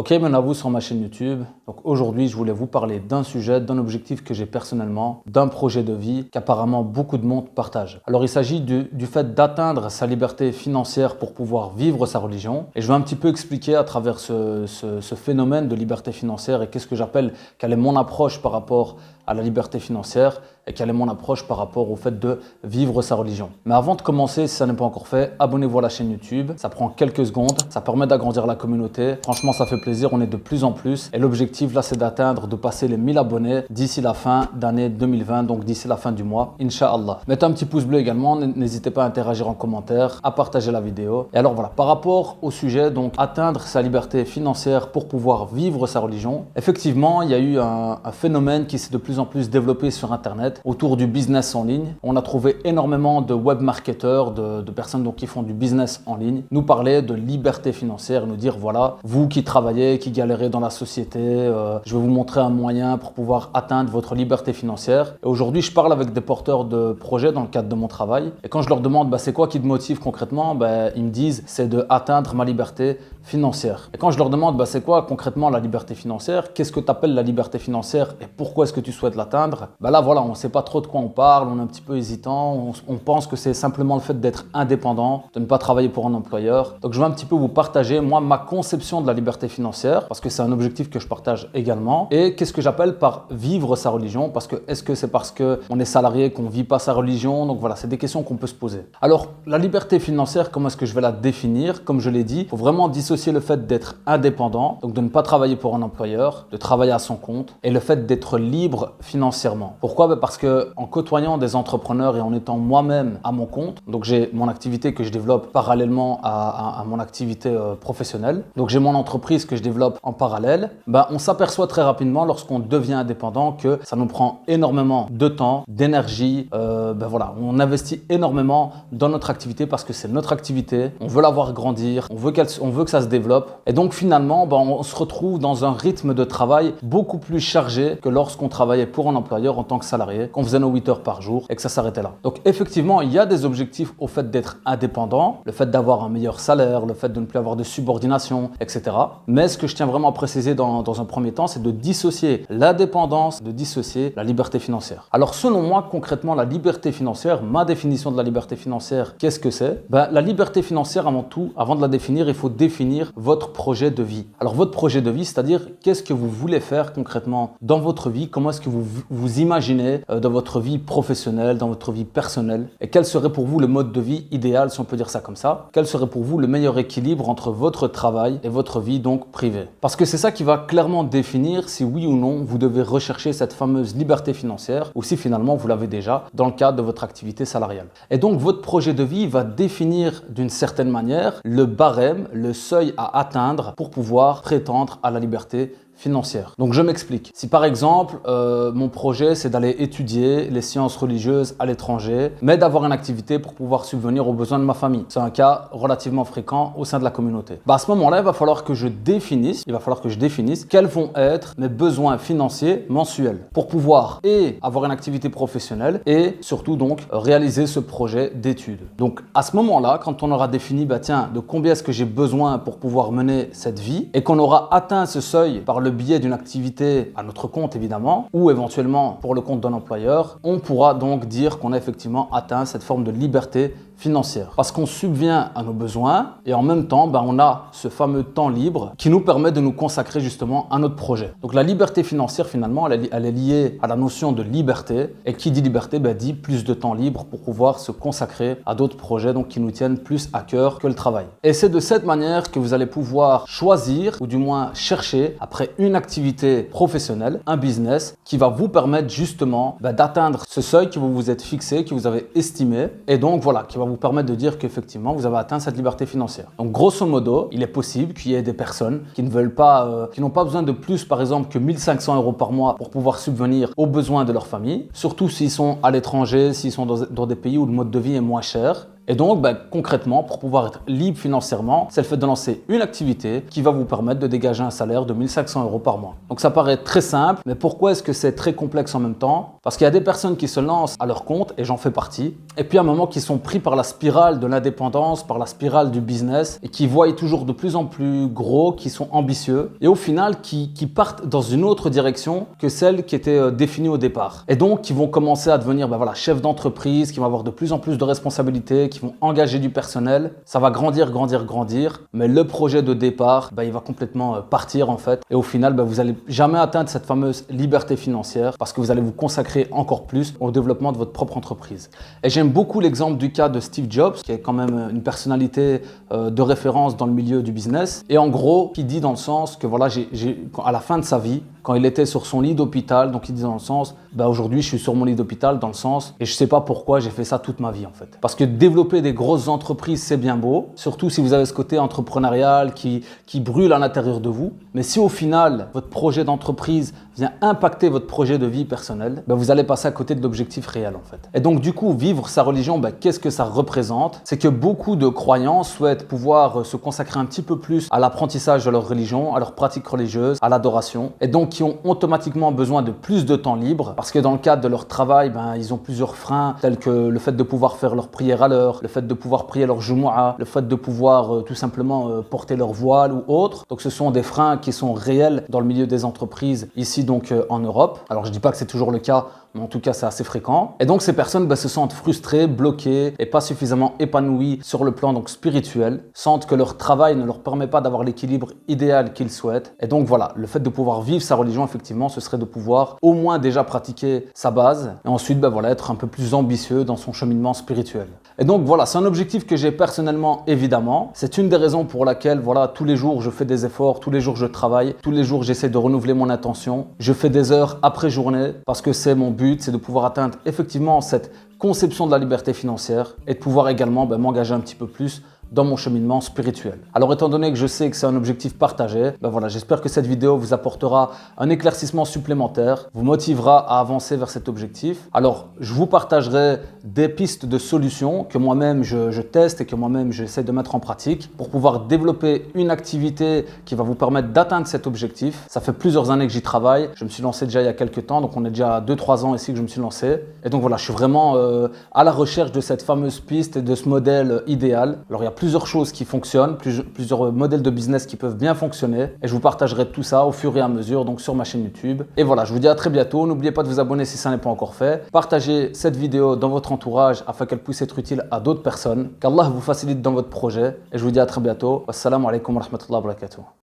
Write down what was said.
Ok, maintenant à vous sur ma chaîne YouTube. Donc aujourd'hui, je voulais vous parler d'un sujet, d'un objectif que j'ai personnellement, d'un projet de vie qu'apparemment beaucoup de monde partage. Alors il s'agit du fait d'atteindre sa liberté financière pour pouvoir vivre sa religion. Et je vais un petit peu expliquer à travers ce phénomène de liberté financière et qu'est-ce que j'appelle, quelle est mon approche par rapport à la liberté financière et quelle est mon approche par rapport au fait de vivre sa religion. Mais avant de commencer, si ça n'est pas encore fait, abonnez-vous à la chaîne YouTube. Ça prend quelques secondes, ça permet d'agrandir la communauté. Franchement, ça fait plaisir, on est de plus en plus. Et l'objectif là, c'est d'atteindre, de passer les 1000 abonnés d'ici la fin d'année 2020, donc d'ici la fin du mois, Inch'Allah. Mettez un petit pouce bleu également, n'hésitez pas à interagir en commentaire, à partager la vidéo. Et alors voilà, par rapport au sujet, donc atteindre sa liberté financière pour pouvoir vivre sa religion, effectivement, il y a eu un phénomène qui s'est de plus en plus développé sur Internet autour du business en ligne. On a trouvé énormément de web marketeurs, de personnes donc, qui font du business en ligne, nous parler de liberté financière, nous dire voilà, vous qui travaillez, qui galérez dans la société, je vais vous montrer un moyen pour pouvoir atteindre votre liberté financière. Et aujourd'hui, je parle avec des porteurs de projets dans le cadre de mon travail. Et quand je leur demande c'est quoi qui te motive concrètement, ils me disent c'est de atteindre ma liberté financière. Et quand je leur demande c'est quoi concrètement la liberté financière, qu'est-ce que tu appelles la liberté financière et pourquoi est-ce que tu souhaites l'atteindre, là voilà, on ne sait pas trop de quoi on parle, on est un petit peu hésitant, on pense que c'est simplement le fait d'être indépendant, de ne pas travailler pour un employeur. Donc je vais un petit peu vous partager moi ma conception de la liberté financière parce que c'est un objectif que je partage également. Et qu'est-ce que j'appelle par vivre sa religion, parce que est-ce que c'est parce qu'on est salarié qu'on ne vit pas sa religion? Donc voilà, c'est des questions qu'on peut se poser. Alors la liberté financière, comment est-ce que je vais la définir? Comme je l'ai dit, il faut vraiment dissocier le fait d'être indépendant, donc de ne pas travailler pour un employeur, de travailler à son compte, et le fait d'être libre financièrement. Pourquoi? Parce que en côtoyant des entrepreneurs et en étant moi-même à mon compte, donc j'ai mon activité que je développe parallèlement à mon activité professionnelle, donc j'ai mon entreprise que je développe en parallèle, on s'aperçoit très rapidement lorsqu'on devient indépendant que ça nous prend énormément de temps, d'énergie, voilà, on investit énormément dans notre activité parce que c'est notre activité, on veut la voir grandir, on veut que ça se développe, et donc finalement on se retrouve dans un rythme de travail beaucoup plus chargé que lorsqu'on travaillait pour un employeur en tant que salarié, qu'on faisait nos 8 heures par jour et que ça s'arrêtait là. Donc effectivement, il y a des objectifs au fait d'être indépendant, le fait d'avoir un meilleur salaire, le fait de ne plus avoir de subordination, etc. Mais ce que je tiens vraiment à préciser dans un premier temps, c'est de dissocier l'indépendance, de dissocier la liberté financière. Alors selon moi, concrètement, la liberté financière, ma définition de la liberté financière, qu'est-ce que c'est? La liberté financière, avant tout, avant de la définir, il faut définir votre projet de vie. Alors votre projet de vie, c'est-à-dire qu'est-ce que vous voulez faire concrètement dans votre vie, comment est-ce que vous imaginez dans votre vie professionnelle, dans votre vie personnelle, et quel serait pour vous le mode de vie idéal, si on peut dire ça comme ça, quel serait pour vous le meilleur équilibre entre votre travail et votre vie donc privée. Parce que c'est ça qui va clairement définir si oui ou non vous devez rechercher cette fameuse liberté financière ou si finalement vous l'avez déjà dans le cadre de votre activité salariale. Et donc votre projet de vie va définir d'une certaine manière le barème, le seuil à atteindre pour pouvoir prétendre à la liberté financière. Donc je m'explique. Si par exemple mon projet c'est d'aller étudier les sciences religieuses à l'étranger, mais d'avoir une activité pour pouvoir subvenir aux besoins de ma famille, c'est un cas relativement fréquent au sein de la communauté. À ce moment-là, il va falloir que je définisse quels vont être mes besoins financiers mensuels pour pouvoir et avoir une activité professionnelle et surtout donc réaliser ce projet d'études. Donc à ce moment-là, quand on aura défini de combien est-ce que j'ai besoin pour pouvoir mener cette vie et qu'on aura atteint ce seuil par le biais d'une activité à notre compte évidemment ou éventuellement pour le compte d'un employeur, on pourra donc dire qu'on a effectivement atteint cette forme de liberté financière parce qu'on subvient à nos besoins et en même temps on a ce fameux temps libre qui nous permet de nous consacrer justement à notre projet. Donc la liberté financière finalement elle est liée à la notion de liberté, et qui dit liberté dit plus de temps libre pour pouvoir se consacrer à d'autres projets donc qui nous tiennent plus à cœur que le travail. Et c'est de cette manière que vous allez pouvoir choisir ou du moins chercher après une activité professionnelle, un business qui va vous permettre justement d'atteindre ce seuil que vous vous êtes fixé, que vous avez estimé, et donc voilà, qui va vous permettre de dire qu'effectivement vous avez atteint cette liberté financière. Donc grosso modo, il est possible qu'il y ait des personnes qui ne veulent pas, qui n'ont pas besoin de plus par exemple que 1500 € par mois pour pouvoir subvenir aux besoins de leur famille, surtout s'ils sont à l'étranger, s'ils sont dans des pays où le mode de vie est moins cher. Et donc, concrètement, pour pouvoir être libre financièrement, c'est le fait de lancer une activité qui va vous permettre de dégager un salaire de 1 500 € par mois. Donc ça paraît très simple, mais pourquoi est-ce que c'est très complexe en même temps? Parce qu'il y a des personnes qui se lancent à leur compte, et j'en fais partie, et puis à un moment qui sont pris par la spirale de l'indépendance, par la spirale du business, et qui voient toujours de plus en plus gros, qui sont ambitieux, et au final qui partent dans une autre direction que celle qui était définie au départ. Et donc qui vont commencer à devenir chefs d'entreprise, qui vont avoir de plus en plus de responsabilités, qui vont engager du personnel. Ça va grandir, mais le projet de départ, il va complètement partir en fait. Et au final, vous n'allez jamais atteindre cette fameuse liberté financière parce que vous allez vous consacrer encore plus au développement de votre propre entreprise. Et j'aime beaucoup l'exemple du cas de Steve Jobs, qui est quand même une personnalité de référence dans le milieu du business. Et en gros, qui dit dans le sens que à la fin de sa vie, quand il était sur son lit d'hôpital, donc il dit dans le sens, aujourd'hui je suis sur mon lit d'hôpital dans le sens, et je sais pas pourquoi j'ai fait ça toute ma vie en fait. Parce que développer des grosses entreprises, c'est bien beau, surtout si vous avez ce côté entrepreneurial qui brûle à l'intérieur de vous. Mais si au final, votre projet d'entreprise vient impacter votre projet de vie personnelle, vous allez passer à côté de l'objectif réel en fait. Et donc du coup, vivre sa religion, qu'est-ce que ça représente? C'est que beaucoup de croyants souhaitent pouvoir se consacrer un petit peu plus à l'apprentissage de leur religion, à leur pratique religieuse, à l'adoration, et donc qui ont automatiquement besoin de plus de temps libre parce que dans le cadre de leur travail, ils ont plusieurs freins tels que le fait de pouvoir faire leur prière à l'heure, le fait de pouvoir prier leur Jumu'ah, le fait de pouvoir tout simplement porter leur voile ou autre. Donc ce sont des freins qui sont réels dans le milieu des entreprises ici donc en Europe. Alors je dis pas que c'est toujours le cas, mais en tout cas c'est assez fréquent. Et donc ces personnes se sentent frustrées, bloquées et pas suffisamment épanouies sur le plan donc spirituel, sentent que leur travail ne leur permet pas d'avoir l'équilibre idéal qu'ils souhaitent. Et donc voilà, le fait de pouvoir vivre sa religion effectivement, ce serait de pouvoir au moins déjà pratiquer sa base et ensuite être un peu plus ambitieux dans son cheminement spirituel. Et donc voilà, c'est un objectif que j'ai personnellement évidemment. C'est une des raisons pour laquelle tous les jours je fais des efforts, tous les jours je travaille, tous les jours j'essaie de renouveler mon intention. Je fais des heures après journée parce que c'est mon but, c'est de pouvoir atteindre effectivement cette conception de la liberté financière et de pouvoir également m'engager un petit peu plus dans mon cheminement spirituel. Alors étant donné que je sais que c'est un objectif partagé, j'espère que cette vidéo vous apportera un éclaircissement supplémentaire, vous motivera à avancer vers cet objectif. Alors je vous partagerai des pistes de solutions que moi-même je teste et que moi-même j'essaie de mettre en pratique pour pouvoir développer une activité qui va vous permettre d'atteindre cet objectif. Ça fait plusieurs années que j'y travaille, je me suis lancé déjà il y a quelques temps, donc on est déjà à 2-3 ans ici que je me suis lancé. Et donc je suis vraiment à la recherche de cette fameuse piste et de ce modèle idéal. Alors il y a plusieurs choses qui fonctionnent, plusieurs modèles de business qui peuvent bien fonctionner et je vous partagerai tout ça au fur et à mesure donc sur ma chaîne YouTube. Et voilà, je vous dis à très bientôt. N'oubliez pas de vous abonner si ça n'est pas encore fait. Partagez cette vidéo dans votre entourage afin qu'elle puisse être utile à d'autres personnes. Qu'Allah vous facilite dans votre projet et je vous dis à très bientôt. Wassalamu alaikum wa rahmatullahi wa barakatuh.